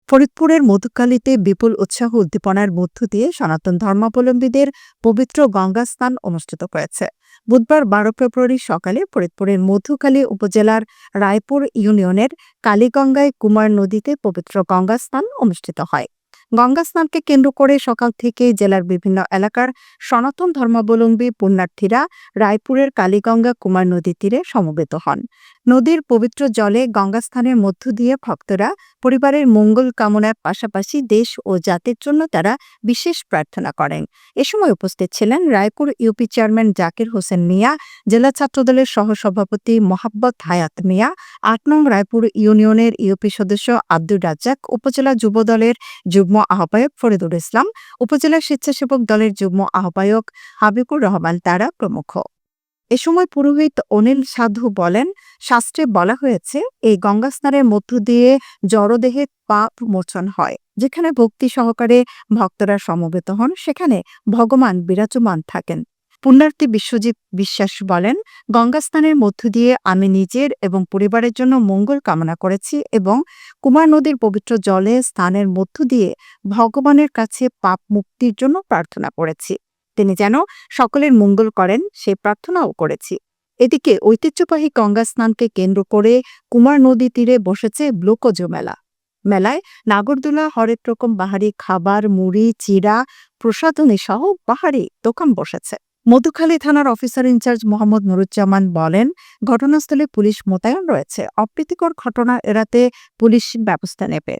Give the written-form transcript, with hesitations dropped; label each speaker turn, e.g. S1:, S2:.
S1: ফরিদপুরের মধুখালীতে বিপুল উৎসাহ উদ্দীপনার মধ্য দিয়ে সনাতন ধর্মাবলম্বীদের পবিত্র গঙ্গা স্নান অনুষ্ঠিত হয়েছে। বুধবার 12 ফেব্রুয়ারি সকালে ফরিদপুরের মধুখালী উপজেলার রায়পুর ইউনিয়নের কালীগঙ্গায় কুমার নদীতে পবিত্র গঙ্গা স্নান অনুষ্ঠিত হয়। গঙ্গা স্নানকে কেন্দ্র করে সকাল থেকে জেলার বিভিন্ন এলাকার সনাতন ধর্মাবলম্বী পুণ্যার্থীরা রায়পুরের কালীগঙ্গা কুমার নদী তীরে সমবেত হন। নদীর পবিত্র জলে গঙ্গা স্নানের মধ্য দিয়ে ভক্তরা পরিবারের মঙ্গল কামনার পাশাপাশি দেশ ও জাতির জন্য তারা বিশেষ প্রার্থনা করেন। এ সময় উপস্থিত ছিলেন রায়পুর ইউপি চেয়ারম্যান জাকির হোসেন মিয়া, জেলা ছাত্রদলের সহসভাপতি মোহাব্বত হায়াত মিয়া, ৮ নং রায়পুর ইউনিয়নের ইউপি সদস্য আব্দুর রাজ্জাক, উপজেলা যুব দলের যুগ্ম আহ্বায়ক ফরিদুল ইসলাম, উপজেলা স্বেচ্ছাসেবক দলের যুগ্ম আহ্বায়ক হাবিবুর রহমান তারা প্রমুখ। এ সময় পুরোহিত অনিল সাধু বলেন, শাস্ত্রে বলা হয়েছে এই গঙ্গা স্নানের মধ্য দিয়ে জড়দেহে পাপ মোচন হয়। যেখানে ভক্তি সহকারে ভক্তরা সমবেত হন সেখানে ভগবান বিরাজমান থাকেন। পুণ্যার্থী বিশ্বজিৎ বিশ্বাস বলেন, গঙ্গা স্নানের মধ্য দিয়ে আমি নিজের এবং পরিবারের জন্য মঙ্গল কামনা করেছি এবং কুমার নদীর পবিত্র জলে স্নানের মধ্য দিয়ে ভগবানের কাছে পাপ মুক্তির জন্য প্রার্থনা করেছি। তিনি যেন সকলের মঙ্গল করেন সেই প্রার্থনাও করেছি। এদিকে ঐতিহ্যবাহী গঙ্গা স্নানকে কেন্দ্র করে কুমার নদী তীরে বসেছে ব্লোকজ মেলা। মেলায় নাগরদোলা, হরেক রকম বাহারি খাবার, মুড়ি, চিড়া, প্রসাধনী সহ বাহারি দোকান বসেছে। মধুখালী থানার অফিসার ইনচার্জ মোহাম্মদ নুরুজ্জামান বলেন, ঘটনাস্থলে পুলিশ মোতায়েন রয়েছে। অপ্রীতিকর ঘটনা এড়াতে পুলিশ ব্যবস্থা নেবে।